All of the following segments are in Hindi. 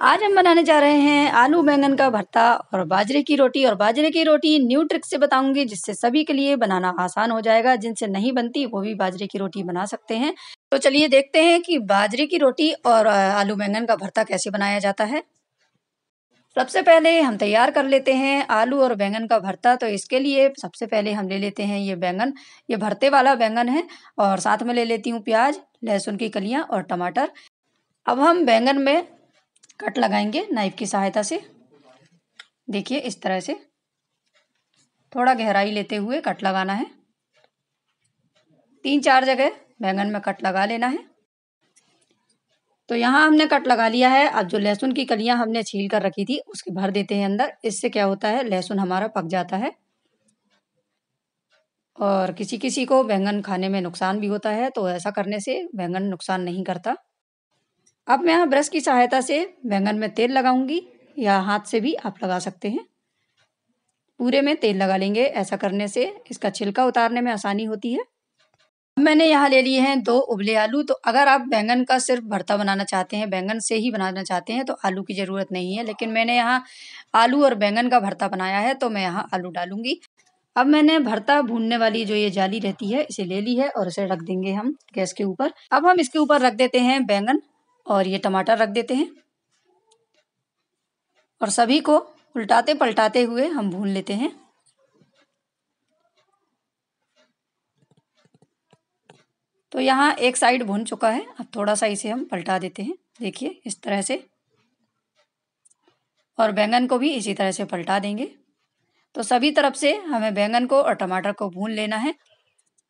आज हम बनाने जा रहे हैं आलू बैंगन का भरता और बाजरे की रोटी। और बाजरे की रोटी न्यू ट्रिक से बताऊंगी जिससे सभी के लिए बनाना आसान हो जाएगा। जिनसे नहीं बनती वो भी बाजरे की रोटी बना सकते हैं। तो चलिए देखते हैं कि बाजरे की रोटी और आलू बैंगन का भरता कैसे बनाया जाता है। सबसे पहले हम तैयार कर लेते हैं आलू और बैंगन का भरता। तो इसके लिए सबसे पहले हम ले लेते हैं ये बैंगन, ये भरते वाला बैंगन है। और साथ में ले लेती हूँ प्याज, लहसुन की कलियां और टमाटर। अब हम बैंगन में कट लगाएंगे नाइफ की सहायता से। देखिए इस तरह से थोड़ा गहराई लेते हुए कट लगाना है। 3-4 जगह बैंगन में कट लगा लेना है। तो यहाँ हमने कट लगा लिया है। अब जो लहसुन की कलियां हमने छील कर रखी थी उसके भर देते हैं अंदर। इससे क्या होता है, लहसुन हमारा पक जाता है। और किसी किसी को बैंगन खाने में नुकसान भी होता है, तो ऐसा करने से बैंगन नुकसान नहीं करता। अब मैं यहाँ ब्रश की सहायता से बैंगन में तेल लगाऊंगी, या हाथ से भी आप लगा सकते हैं। पूरे में तेल लगा लेंगे। ऐसा करने से इसका छिलका उतारने में आसानी होती है। मैंने यहाँ ले लिए हैं 2 उबले आलू। तो अगर आप बैंगन का सिर्फ भरता बनाना चाहते हैं, बैंगन से ही बनाना चाहते हैं, तो आलू की ज़रूरत नहीं है। लेकिन मैंने यहाँ आलू और बैंगन का भरता बनाया है तो मैं यहाँ आलू डालूंगी। अब मैंने भरता भूनने वाली जो ये जाली रहती है इसे ले ली है और इसे रख देंगे हम गैस के ऊपर। अब हम इसके ऊपर रख देते हैं बैंगन और ये टमाटर रख देते हैं। और सभी को उल्टाते पलटाते हुए हम भून लेते हैं। तो यहाँ एक साइड भुन चुका है। अब थोड़ा सा इसे हम पलटा देते हैं, देखिए इस तरह से। और बैंगन को भी इसी तरह से पलटा देंगे। तो सभी तरफ से हमें बैंगन को और टमाटर को भून लेना है।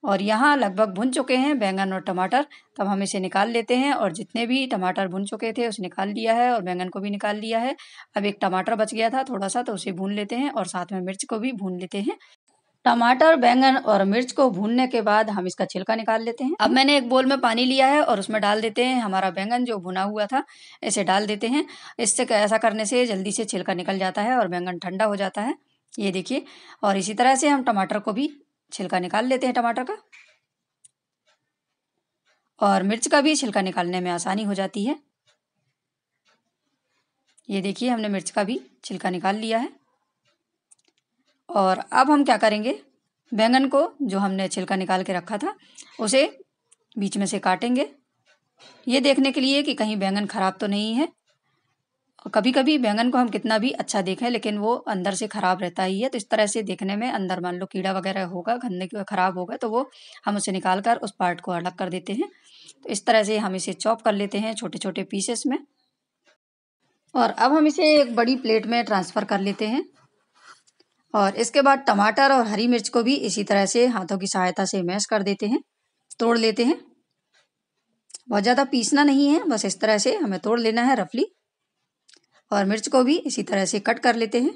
और यहाँ लगभग भुन चुके हैं बैंगन और टमाटर। तब हम इसे निकाल लेते हैं। और जितने भी टमाटर भुन चुके थे उसे निकाल लिया है और बैंगन को भी निकाल लिया है। अब एक टमाटर बच गया था थोड़ा सा, तो उसे भून लेते हैं और साथ में मिर्च को भी भून लेते हैं। टमाटर, बैंगन और मिर्च को भूनने के बाद हम इसका छिलका निकाल लेते हैं। अब मैंने एक बोल में पानी लिया है और उसमें डाल देते हैं हमारा बैंगन जो भुना हुआ था। इसे डाल देते हैं। इससे ऐसा करने से जल्दी से छिलका निकल जाता है और बैंगन ठंडा हो जाता है, ये देखिए। और इसी तरह से हम टमाटर को भी छिलका निकाल लेते हैं टमाटर का। और मिर्च का भी छिलका निकालने में आसानी हो जाती है। ये देखिए हमने मिर्च का भी छिलका निकाल लिया है। और अब हम क्या करेंगे, बैंगन को जो हमने छिलका निकाल के रखा था उसे बीच में से काटेंगे, ये देखने के लिए कि कहीं बैंगन खराब तो नहीं है। और कभी कभी बैंगन को हम कितना भी अच्छा देखें लेकिन वो अंदर से खराब रहता ही है। तो इस तरह से देखने में अंदर मान लो कीड़ा वगैरह होगा, गंदे खराब होगा, तो वो हम उसे निकाल कर उस पार्ट को अलग कर देते हैं। तो इस तरह से हम इसे चॉप कर लेते हैं छोटे छोटे पीसेस में। और अब हम इसे एक बड़ी प्लेट में ट्रांसफ़र कर लेते हैं। और इसके बाद टमाटर और हरी मिर्च को भी इसी तरह से हाथों की सहायता से मैश कर देते हैं, तोड़ लेते हैं। बहुत ज़्यादा पीसना नहीं है, बस इस तरह से हमें तोड़ लेना है रफली। और मिर्च को भी इसी तरह से कट कर लेते हैं।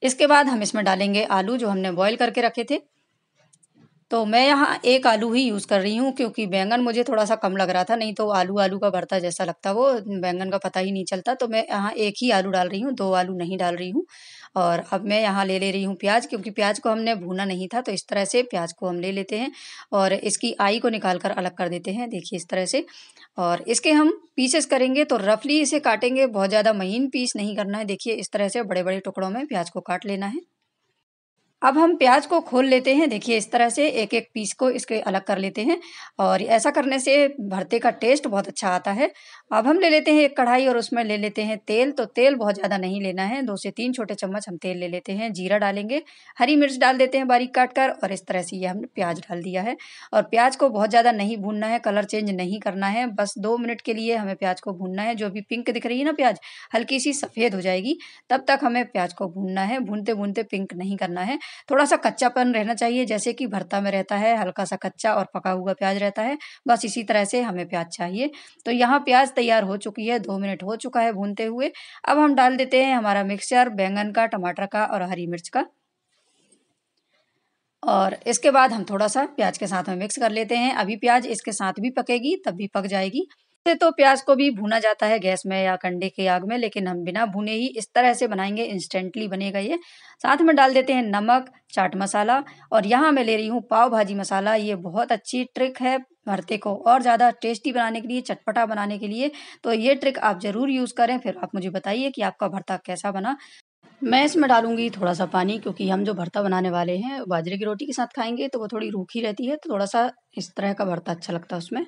इसके बाद हम इसमें डालेंगे आलू जो हमने बॉईल करके रखे थे। तो मैं यहाँ एक आलू ही यूज़ कर रही हूँ क्योंकि बैंगन मुझे थोड़ा सा कम लग रहा था, नहीं तो आलू आलू का भरता जैसा लगता वो बैंगन का पता ही नहीं चलता। तो मैं यहाँ एक ही आलू डाल रही हूँ, 2 आलू नहीं डाल रही हूँ। और अब मैं यहाँ ले रही हूँ प्याज, क्योंकि प्याज को हमने भूना नहीं था। तो इस तरह से प्याज को हम ले लेते हैं और इसकी आई को निकाल कर अलग कर देते हैं, देखिए इस तरह से। और इसके हम पीसेस करेंगे तो रफली इसे काटेंगे, बहुत ज़्यादा महीन पीस नहीं करना है। देखिए इस तरह से बड़े बड़े टुकड़ों में प्याज को काट लेना है। अब हम प्याज को खोल लेते हैं, देखिए इस तरह से एक एक पीस को इसके अलग कर लेते हैं। और ऐसा करने से भरते का टेस्ट बहुत अच्छा आता है। अब हम ले लेते हैं एक कढ़ाई और उसमें ले लेते हैं तेल। तो तेल बहुत ज़्यादा नहीं लेना है, 2 से 3 छोटे चम्मच हम तेल ले लेते हैं। जीरा डालेंगे, हरी मिर्च डाल देते हैं बारीक काट कर, और इस तरह से ये हमने प्याज डाल दिया है। और प्याज को बहुत ज़्यादा नहीं भूनना है, कलर चेंज नहीं करना है, बस 2 मिनट के लिए हमें प्याज को भूनना है। जो अभी पिंक दिख रही है ना प्याज, हल्की सी सफ़ेद हो जाएगी तब तक हमें प्याज को भूनना है। भूनते भूनते पिंक नहीं करना है, थोड़ा सा कच्चापन रहना चाहिए, जैसे कि भरता में रहता है, हल्का सा कच्चा और पका हुआ प्याज रहता है, बस इसी तरह से हमें प्याज चाहिए। तो यहाँ प्याज तैयार हो चुकी है, 2 मिनट हो चुका है भूनते हुए। अब हम डाल देते हैं हमारा मिक्सचर बैंगन का, टमाटर का और हरी मिर्च का। और इसके बाद हम थोड़ा सा प्याज के साथ में मिक्स कर लेते हैं। अभी प्याज इसके साथ भी पकेगी, तब भी पक जाएगी। से तो प्याज को भी भूना जाता है गैस में या कंडे की आग में, लेकिन हम बिना भुने ही इस तरह से बनाएंगे, इंस्टेंटली बनेगा ये। साथ में डाल देते हैं नमक, चाट मसाला, और यहाँ मैं ले रही हूँ पाव भाजी मसाला। ये बहुत अच्छी ट्रिक है भरते को और ज़्यादा टेस्टी बनाने के लिए, चटपटा बनाने के लिए। तो ये ट्रिक आप ज़रूर यूज़ करें, फिर आप मुझे बताइए कि आपका भरता कैसा बना। मैं इसमें डालूंगी थोड़ा सा पानी, क्योंकि हम जो भरता बनाने वाले हैं बाजरे की रोटी के साथ खाएंगे तो वो थोड़ी रूखी रहती है, तो थोड़ा सा इस तरह का भरता अच्छा लगता है उसमें।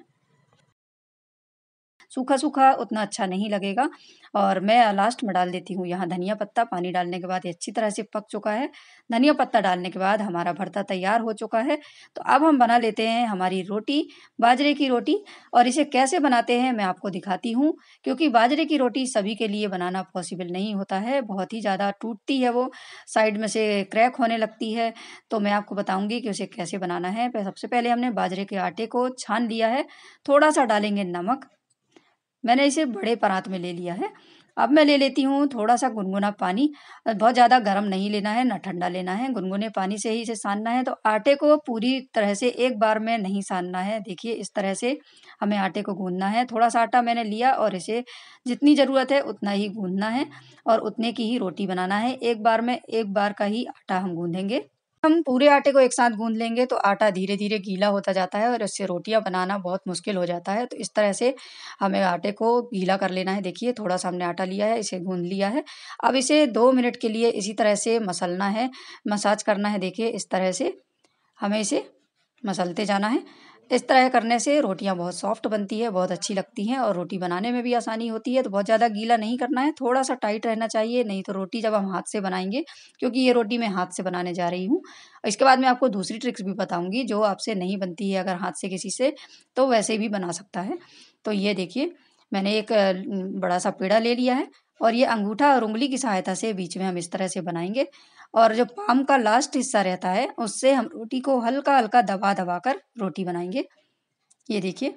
सूखा-सूखा उतना अच्छा नहीं लगेगा। और मैं लास्ट में डाल देती हूँ यहाँ धनिया पत्ता। पानी डालने के बाद ये अच्छी तरह से पक चुका है। धनिया पत्ता डालने के बाद हमारा भरता तैयार हो चुका है। तो अब हम बना लेते हैं हमारी रोटी, बाजरे की रोटी। और इसे कैसे बनाते हैं मैं आपको दिखाती हूँ, क्योंकि बाजरे की रोटी सभी के लिए बनाना पॉसिबल नहीं होता है। बहुत ही ज़्यादा टूटती है वो, साइड में से क्रैक होने लगती है। तो मैं आपको बताऊँगी कि उसे कैसे बनाना है। सबसे पहले हमने बाजरे के आटे को छान लिया है। थोड़ा-सा डालेंगे नमक। मैंने इसे बड़े परात में ले लिया है। अब मैं ले लेती हूँ थोड़ा-सा गुनगुना पानी। बहुत ज़्यादा गरम नहीं लेना है, ना ठंडा लेना है, गुनगुने पानी से ही इसे सानना है। तो आटे को पूरी तरह से एक बार में नहीं सानना है। देखिए इस तरह से हमें आटे को गूँथना है। थोड़ा-सा आटा मैंने लिया और इसे जितनी ज़रूरत है उतना ही गूँथना है और उतने की ही रोटी बनाना है। एक बार में एक बार का ही आटा हम गूँथेंगे। हम पूरे आटे को एक साथ गूँथ लेंगे तो आटा धीरे-धीरे गीला होता जाता है और इससे रोटियाँ बनाना बहुत मुश्किल हो जाता है। तो इस तरह से हमें आटे को गीला कर लेना है। देखिए थोड़ा-सा हमने आटा लिया है, इसे गूँथ लिया है। अब इसे 2 मिनट के लिए इसी तरह से मसलना है, मसाज करना है। देखिए इस तरह से हमें इसे मसलते जाना है। इस तरह करने से रोटियाँ बहुत सॉफ्ट बनती है, बहुत अच्छी लगती हैं और रोटी बनाने में भी आसानी होती है। तो बहुत ज़्यादा गीला नहीं करना है, थोड़ा-सा टाइट रहना चाहिए, नहीं तो रोटी जब हम हाथ से बनाएँगे, क्योंकि ये रोटी मैं हाथ से बनाने जा रही हूँ। इसके बाद मैं आपको दूसरी ट्रिक्स भी बताऊँगी, जो आपसे नहीं बनती है अगर हाथ से किसी से, तो वैसे भी बना सकता है। तो ये देखिए, मैंने एक बड़ा-सा पेड़ा ले लिया है और ये अंगूठा और उँगली की सहायता से बीच में हम इस तरह से बनाएँगे। और जो पाम का लास्ट हिस्सा रहता है, उससे हम रोटी को हल्का-हल्का दबा-दबा कर रोटी बनाएँगे। ये देखिए,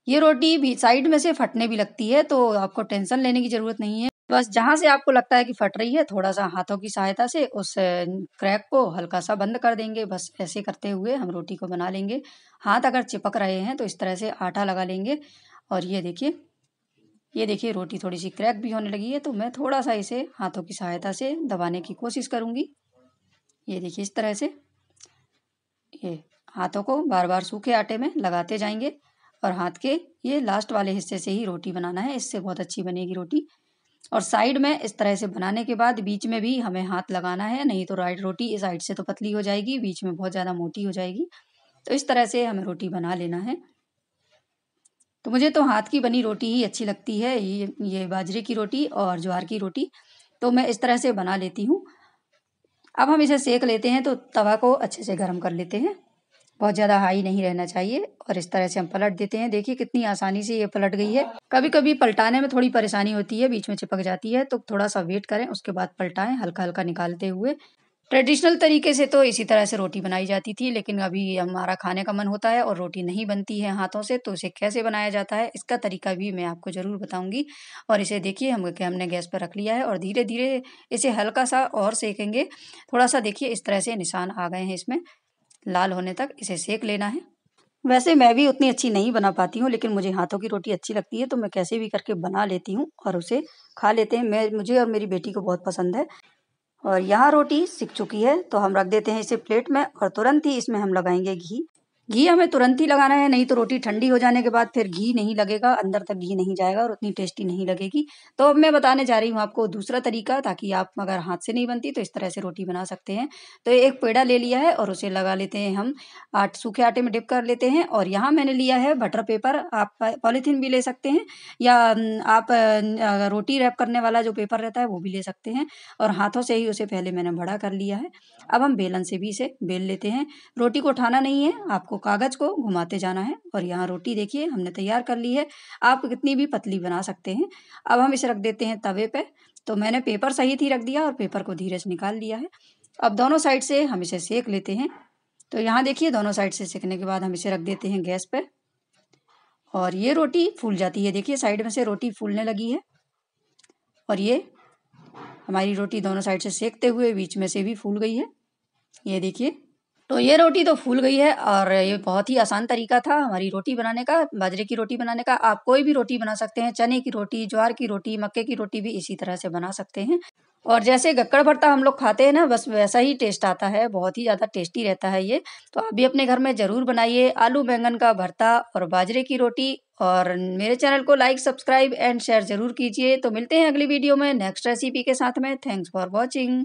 ये रोटी भी साइड में से फटने भी लगती है, तो आपको टेंशन लेने की ज़रूरत नहीं है। बस जहाँ से आपको लगता है कि फट रही है, थोड़ा-सा हाथों की सहायता से उस क्रैक को हल्का-सा बंद कर देंगे। बस ऐसे करते हुए हम रोटी को बना लेंगे। हाथ अगर चिपक रहे हैं, तो इस तरह से आटा लगा लेंगे और ये देखिए रोटी थोड़ी-सी क्रैक भी होने लगी है, तो मैं थोड़ा-सा इसे हाथों की सहायता से दबाने की कोशिश करूँगी। ये देखिए इस तरह से ये हाथों को बार-बार सूखे आटे में लगाते जाएँगे और हाथ के ये लास्ट वाले हिस्से से ही रोटी बनाना है, इससे बहुत अच्छी बनेगी रोटी। और साइड में इस तरह से बनाने के बाद बीच में भी हमें हाथ लगाना है, नहीं तो रोटी इस साइड से तो पतली हो जाएगी, बीच में बहुत ज़्यादा मोटी हो जाएगी। तो इस तरह से हमें रोटी बना लेना है। तो मुझे तो हाथ की बनी रोटी ही अच्छी लगती है, ये बाजरे की रोटी और ज्वार की रोटी, तो मैं इस तरह से बना लेती हूँ। अब हम इसे सेक लेते हैं, तो तवा को अच्छे से गरम कर लेते हैं। बहुत ज़्यादा हाई नहीं रहना चाहिए और इस तरह से हम पलट देते हैं। देखिए कितनी आसानी से ये पलट गई है। कभी-कभी पलटाने में थोड़ी परेशानी होती है, बीच में चिपक जाती है, तो थोड़ा-सा वेट करें, उसके बाद पलटाएँ हल्का-हल्का निकालते हुए। ट्रेडिशनल तरीके से तो इसी तरह से रोटी बनाई जाती थी, लेकिन अभी हमारा खाने का मन होता है और रोटी नहीं बनती है हाथों से, तो इसे कैसे बनाया जाता है, इसका तरीका भी मैं आपको ज़रूर बताऊँगी। और इसे देखिए हमने गैस पर रख लिया है और धीरे-धीरे इसे हल्का-सा और सेकेंगे। थोड़ा-सा देखिए इस तरह से निशान आ गए हैं इसमें, लाल होने तक इसे सेक लेना है। वैसे मैं भी उतनी अच्छी नहीं बना पाती हूँ, लेकिन मुझे हाथों की रोटी अच्छी लगती है, तो मैं कैसे भी करके बना लेती हूँ और उसे खा लेते हैं। मुझे और मेरी बेटी को बहुत पसंद है। और यहाँ रोटी सिक चुकी है, तो हम रख देते हैं इसे प्लेट में और तुरंत ही इसमें हम लगाएँगे घी। घी हमें तुरंत ही लगाना है, नहीं तो रोटी ठंडी हो जाने के बाद फिर घी नहीं लगेगा, अंदर तक घी नहीं जाएगा और उतनी टेस्टी नहीं लगेगी। तो अब मैं बताने जा रही हूँ आपको दूसरा तरीका, ताकि आप अगर हाथ से नहीं बनती तो इस तरह से रोटी बना सकते हैं। तो एक पेड़ा ले लिया है और उसे लगा लेते हैं हम, सूखे आटे में डिप कर लेते हैं और यहाँ मैंने लिया है बटर पेपर, आप पॉलीथीन भी ले सकते हैं या आप रोटी रैप करने वाला जो पेपर रहता है वो भी ले सकते हैं और हाथों से ही उसे पहले मैंने बड़ा कर लिया है। अब हम बेलन से भी इसे बेल लेते हैं। रोटी को उठाना नहीं है, आपको कागज़ को घुमाते जाना है और यहाँ रोटी देखिए हमने तैयार कर ली है। आप कितनी भी पतली बना सकते हैं। अब हम इसे रख देते हैं तवे पे, तो मैंने पेपर सहित ही रख दिया और पेपर को धीरे से निकाल लिया है। अब दोनों साइड से हम इसे सेक लेते हैं। तो यहाँ देखिए दोनों साइड से सेकने के बाद हम इसे रख देते हैं गैस पे और ये रोटी फूल जाती है। देखिए साइड में से रोटी फूलने लगी है और ये हमारी रोटी दोनों साइड से सेकते हुए बीच में से भी फूल गई है। ये देखिए तो ये रोटी तो फूल गई है और ये बहुत ही आसान तरीका था हमारी रोटी बनाने का, बाजरे की रोटी बनाने का। आप कोई भी रोटी बना सकते हैं, चने की रोटी, ज्वार की रोटी, मक्के की रोटी भी इसी तरह से बना सकते हैं। और जैसे गक्कड़ भरता हम लोग खाते हैं ना, बस वैसा ही टेस्ट आता है, बहुत ही ज़्यादा टेस्टी रहता है ये। तो आप भी अपने घर में ज़रूर बनाइए आलू बैंगन का भरता और बाजरे की रोटी। और मेरे चैनल को लाइक, सब्सक्राइब एंड शेयर ज़रूर कीजिए। तो मिलते हैं अगली वीडियो में नेक्स्ट रेसिपी के साथ में। Thanks for watching.